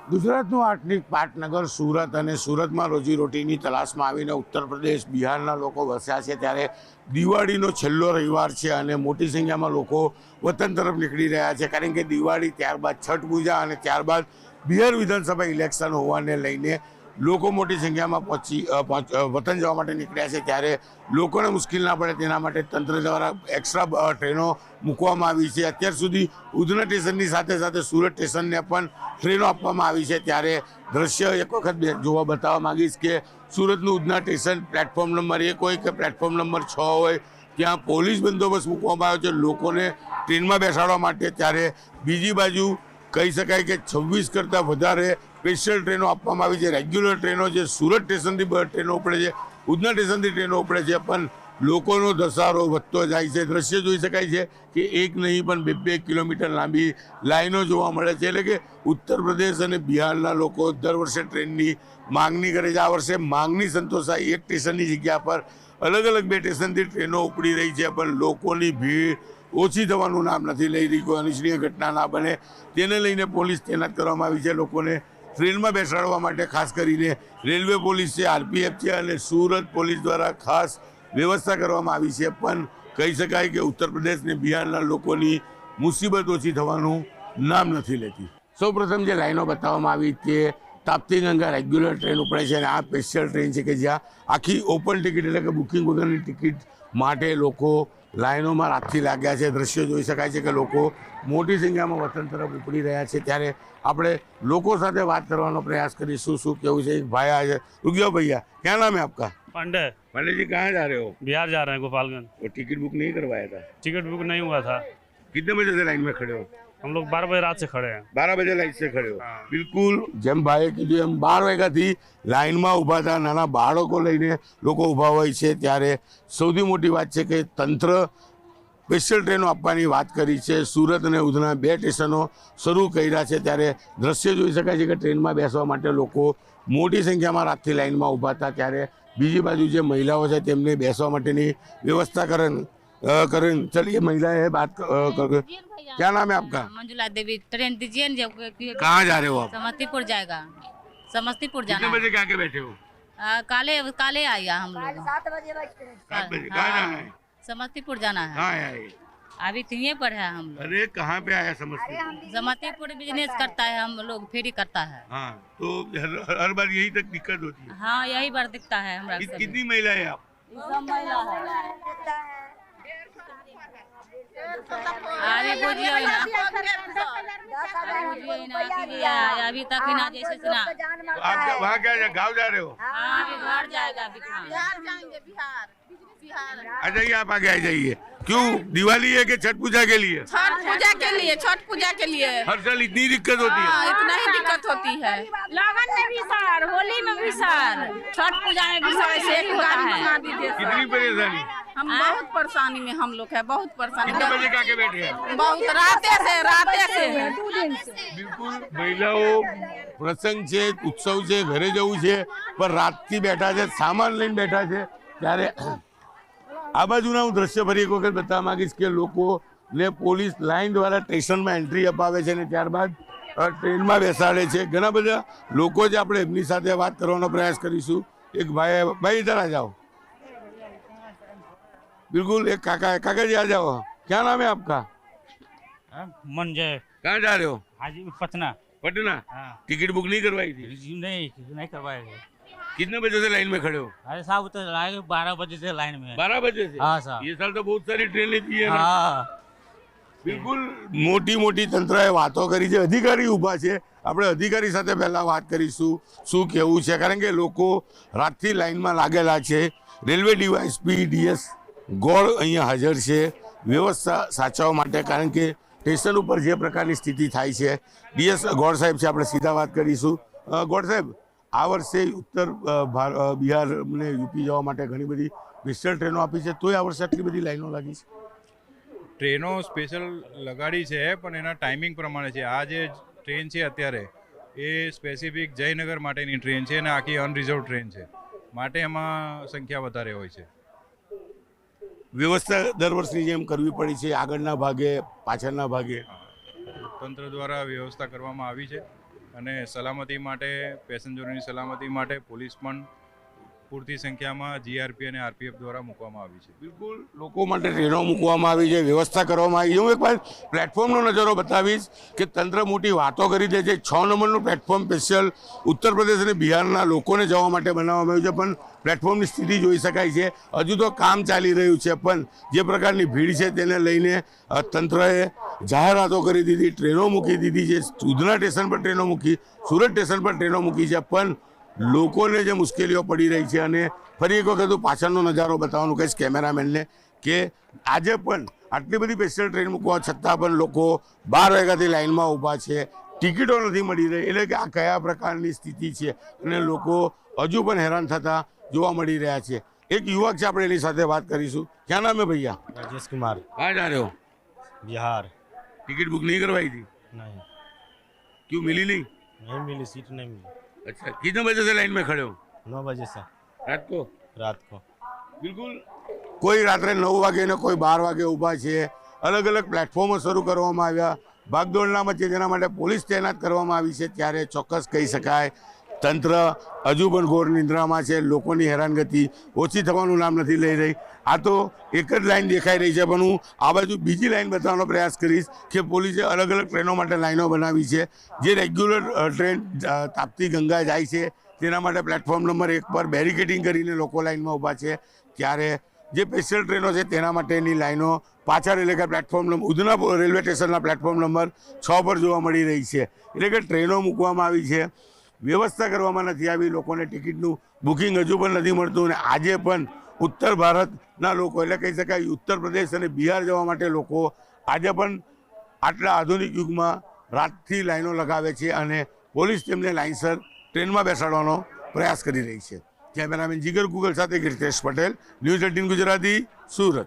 ગુજરાતનું આર્થિક પાટનગર સુરત અને સુરતમાં રોજીરોટીની તલાશમાં આવીને ઉત્તર પ્રદેશ બિહારના લોકો વસ્યા છે ત્યારે દિવાળીનો છેલ્લો રવિવાર છે અને મોટી સંખ્યામાં લોકો વતન તરફ નીકળી રહ્યા છે કારણ કે દિવાળી ત્યારબાદ છઠ પૂજા અને ત્યારબાદ બિહાર વિધાનસભા ઇલેક્શન હોવાને લઈને લોકો મોટી સંખ્યામાં વતન જવા માટે નીકળ્યા છે ત્યારે લોકોને મુશ્કેલ ના પડે તેના માટે તંત્ર દ્વારા એક્સ્ટ્રા ટ્રેનો મૂકવામાં આવી છે। અત્યાર સુધી ઉધના સ્ટેશનની સાથે સાથે સુરત સ્ટેશનને પણ ટ્રેનો આપવામાં આવી છે ત્યારે દ્રશ્ય એક વખત જોવા બતાવવા માંગીશ કે સુરતનું ઉધના સ્ટેશન પ્લેટફોર્મ નંબર 1 હોય કે પ્લેટફોર્મ નંબર 6 હોય ત્યાં પોલીસ બંદોબસ્ત મૂકવામાં આવ્યો છે લોકોને ટ્રેનમાં બેસાડવા માટે। ત્યારે બીજી બાજુ કહી શકાય કે 26 કરતાં વધારે સ્પેશિયલ ટ્રેનો આપવામાં આવી છે। રેગ્યુલર ટ્રેનો જે સુરત સ્ટેશનથી ટ્રેનો ઉપડે છે, ઉધના સ્ટેશનથી ટ્રેનો ઉપડે છે, પણ લોકોનો ધસારો વધતો જાય છે। દ્રશ્ય જોઈ શકાય છે કે એક નહીં પણ 2-2 કિલોમીટર લાંબી લાઈનો જોવા મળે છે। એટલે કે ઉત્તર પ્રદેશ અને બિહારના લોકો દર વર્ષે ટ્રેનની માંગણી કરે છે। આ વર્ષે માંગણી સંતોષાઈ એક સ્ટેશનની જગ્યા પર અલગ અલગ 2 સ્ટેશનથી ટ્રેનો ઉપડી રહી છે, પણ લોકોની ભીડ ઓછી થવાનું નામ નથી લઈ રહી। કોઈ અનિચ્છનીય ઘટના ના બને તેને લઈને પોલીસ તૈનાત કરવામાં આવી છે। લોકોને ટ્રેનમાં બેસાડવા માટે ખાસ કરીને રેલવે પોલીસ છે, આરપીએફ છે અને સુરત પોલીસ દ્વારા ખાસ વ્યવસ્થા કરવામાં આવી છે। પણ કહી શકાય કે ઉત્તર પ્રદેશ ને બિહારના લોકોની મુસીબત ઓછી થવાનું નામ નથી લેતી। સૌપ્રથમ જે લાઈનો બતાવવામાં આવી તે તાપ્તી ગંગા રેગ્યુલર ટ્રેન ઉપડે છે અને આ સ્પેશિયલ ટ્રેન છે કે જ્યાં આખી ઓપન ટિકિટ એટલે કે બુકિંગ વગરની ટિકિટ માટે લોકો લાઈનોમાં રાતથી લાગ્યા છે। દ્રશ્યો જોઈ શકાય છે કે લોકો મોટી સંખ્યામાં વતન તરફ ઉપડી રહ્યા છે। ત્યારે આપણે લોકો સાથે વાત કરવાનો પ્રયાસ કરીશું। શું કેવું છે? એક ભાઈ आया रुक जाओ भैया, क्या नाम है आपका? पांडे। पांडे जी कहाँ जा रहे हो? बिहार जा रहे हैं, गोपालगंज। वो टिकट बुक नहीं करवाया था? टिकट बुक नहीं हुआ था। कितने बजे से लाइन में खड़े हो? हम लोग 12 बजे रात से खड़े हैं। 12 बजे लाइन से खड़े हो? બિલકુલ જેમ ભાઈએ કીધું એમ 12 વાગ્યાથી લાઇનમાં ઊભા હતા। નાના બાળકો લઈને લોકો ઊભા હોય છે। ત્યારે સૌથી મોટી વાત છે કે તંત્ર સ્પેશિયલ ટ્રેનો આપવાની વાત કરી છે। સુરત અને ઉધના 2 સ્ટેશનો શરૂ કર્યા છે। ત્યારે દ્રશ્ય જોઈ શકાય છે કે ટ્રેનમાં બેસવા માટે લોકો મોટી સંખ્યામાં રાતથી લાઇનમાં ઊભા હતા। ત્યારે બીજી બાજુ જે મહિલાઓ છે તેમને બેસવા માટેની વ્યवस्था करें। चलिए महिला है बात क्या नाम है आपका? मंजुला देवी। ट्रेन दीजिए न, कहाँ जा रहे हो आप? समस्तीपुर जाएगा। समस्तीपुर जाना कितने बजे के आके बैठे हो? काले काले आया हम लोग 7 बजे कहाँ जाना है? समस्तीपुर जाना है। कहाँ आए? अभी तीन पर है हम लोग। अरे कहाँ पे आया समस्तीपुर? समस्तीपुर बिजनेस करता है, हम लोग फेरी करता है। हाँ तो हर बार यही तक दिक्कत होती है। हाँ यही बार दिखता है हमरा सब। कितनी महिला है आप? सब महिला है। अरे बुझियो ना, अभी तक ही ना जैसे सुना। तो आप वहाँ क्या गाँव जा रहे हो? हाँ अभी घर जाएगा अभी। बिहार जाएंगे, बिहार। आ जाइए आप आगे आ जाइए। क्यों दिवाली है कि छठ पूजा के लिए? छठ पूजा के लिए, छठ पूजा के लिए। हर साल इतनी दिक्कत होती है? हाँ, इतना ही दिक्कत होती है। लगन में भी सार, होली में भी सार, छठ पूजा में भी सार से एक होता है। कितनी परेशानी? हम बहुत परेशानी में हम लोग है, बहुत परेशानी। कितने बजे के आके बैठे हैं? बहुत राते से है। બિલકુલ મહિલાઓ પ્રસંગ છે, ઉત્સવ છે, ઘરે જવું છે પણ રાતથી બેઠા છે, સામાન લઈને બેઠા છે। ત્યારે આ બાજુના હું દ્રશ્ય ફરી એક વખત બતાવવા માંગીશ કે લોકોને પોલીસ લાઇન દ્વારા સ્ટેશનમાં એન્ટ્રી અપાવે છે અને ત્યારબાદ ટ્રેનમાં બેસાડે છે। ઘણા બધા લોકો છે, આપણે એમની સાથે વાત કરવાનો પ્રયાસ કરીશું। એક ભાઈ इधर आ जाओ। बिल्कुल एक काका जी आ जाओ। क्या नाम है आपका? मंजय। कहाँ जा रहे हो? हाजी पटना। पटना? टिकट बुक नहीं करवाई थी? नहीं करवाए थे। कितने बजे से लाइन में खड़े हो? अरे साहब तो 12 बजे से लाइन में। 12 बजे से? हाँ साहब। ये साल तो बहुत सारी ट्रेन लेती है ना। हाँ બિલકુલ મોટી મોટી તંત્રએ વાતો કરી છે। અધિકારી ઊભા છે, આપણે અધિકારી સાથે પહેલા વાત કરીશું શું કેવું છે કારણ કે લોકો રાતથી લાઈનમાં લાગેલા છે। રેલવે ડીવાયએસપી ડીએસ ગોળ અહીંયા હાજર છે વ્યવસ્થા સાચવવા માટે કારણ કે સ્ટેશન ઉપર જે પ્રકારની સ્થિતિ થાય છે। ડીએસ ગોળ સાહેબ છે, આપણે સીધા વાત કરીશું। ગોળ સાહેબ, આ વર્ષે ઉત્તર બિહાર અને યુપી જવા માટે ઘણી બધી સ્પેશિયલ ટ્રેનો આપી છે, તોય આ વર્ષે આટલી બધી લાઈનો લાગી છે? ટ્રેનો સ્પેશિયલ લગાડી છે પણ એના ટાઈમિંગ પ્રમાણે છે। આ જે ટ્રેન છે અત્યારે એ સ્પેસિફિક જયનગર માટેની ટ્રેન છે અને આખી અનરિઝર્વ ટ્રેન છે માટે એમાં સંખ્યા વધારે હોય છે। વ્યવસ્થા દર વર્ષની જેમ કરવી પડી છે, આગળના ભાગે પાછળના ભાગે? તંત્ર દ્વારા વ્યવસ્થા કરવામાં આવી છે અને સલામતી માટે પેસેન્જરોની સલામતી માટે પોલીસ પણ પૂરતી સંખ્યામાં જીઆરપી અને આરપીએફ દ્વારા મૂકવામાં આવી છે. બિલકુલ લોકો માટે ટ્રેનો મૂકવામાં આવી છે, વ્યવસ્થા કરવામાં આવી છે. હું એક વાર પ્લેટફોર્મનો નજારો બતાવીશ કે તંત્ર મોટી વાતો કરી દે છે. 6 નંબરનું પ્લેટફોર્મ સ્પેશિયલ ઉત્તર પ્રદેશ અને બિહારના લોકોને જવા માટે બનાવવામાં આવ્યું છે, પણ પ્લેટફોર્મની સ્થિતિ જોઈ શકાય છે. હજુ તો કામ ચાલી રહ્યું છે, પણ જે પ્રકારની ભીડ છે તેને લઈને તંત્રએ જાહેરાતો કરી દીધી, ટ્રેનો મૂકી દીધી છે. ઉધના સ્ટેશન પર ટ્રેનો મૂકી, સુરત સ્ટેશન પર ટ્રેનો મૂકી છે, પણ લોકોને જે મુશ્કેલીઓ પડી રહી છે. અને ફરી એક વખત પાછળનો નજારો બતાવવાનું કહીશ કેમેરામેનને કે આજે પણ આટલી બધી સ્પેશિયલ ટ્રેન મૂકવા છતાં પણ લોકો 12 વાગ્યાથી લાઇનમાં ઊભા છે, ટિકિટો નથી મળી રહી. એટલે કે આ કયા પ્રકારની સ્થિતિ છે અને લોકો હજુ પણ હેરાન થતા જોવા મળી રહ્યા છે. એક યુવક છે, આપણે એની સાથે વાત કરીશું. ક્યાં નામ હે ભૈયા? राजेश कुमार, कहाँ जा रहे हो? बिहार। टिकट बुक नहीं करवाई थी? नहीं, क्यों मिली नहीं? नहीं मिली, सीट नहीं मिली। अच्छा, कितने बजे से लाइन में खड़े हो? 9 बजे से रात को? रात को। બિલકુલ કોઈ રાત્રે 9 વાગે ને કોઈ 12 વાગે ઊભા છે. અલગ અલગ પ્લેટફોર્મો શરૂ કરવામાં આવ્યા. ભાગદોડના વચ્ચે જેના માટે પોલીસ તૈનાત કરવામાં આવી છે. ત્યારે ચોક્કસ કહી શકાય તંત્ર હજુ પણ ઘોર નિંદ્રામાં છે. લોકોની હેરાનગતિ ઓછી થવાનું નામ નથી લઈ રહી. આ તો એક જ લાઈન દેખાઈ રહી છે, પણ હું આ બાજુ બીજી લાઈન બતાવવાનો પ્રયાસ કરીશ કે પોલીસે અલગ અલગ ટ્રેનો માટે લાઈનો બનાવી છે. જે રેગ્યુલર ટ્રેન તાપ્તી ગંગા જાય છે તેના માટે પ્લેટફોર્મ નંબર 1 પર બેરિકેડિંગ કરીને લોકો લાઇનમાં ઊભા છે. ત્યારે જે સ્પેશિયલ ટ્રેનો છે તેના માટેની લાઈનો પાછળ એટલે કે પ્લેટફોર્મ નંબર ઉધના રેલવે સ્ટેશનના પ્લેટફોર્મ નંબર 6 પર જોવા મળી રહી છે. એટલે કે ટ્રેનો મૂકવામાં આવી છે, વ્યવસ્થા કરવામાં નથી આવી. લોકોને ટિકિટનું બુકિંગ હજુ પણ નથી મળતું. અને આજે પણ ઉત્તર ભારતના લોકો એટલે કહી શકાય ઉત્તર પ્રદેશ અને બિહાર જવા માટે લોકો આજે પણ આટલા આધુનિક યુગમાં રાતથી લાઈનો લગાવે છે અને પોલીસ તેમને લાઇનસર ટ્રેનમાં બેસાડવાનો પ્રયાસ કરી રહી છે. કેમેરામેન જીગર ગુગલ સાથે રિતેશ પટેલ, ન્યૂઝ 18 ગુજરાતી, સુરત.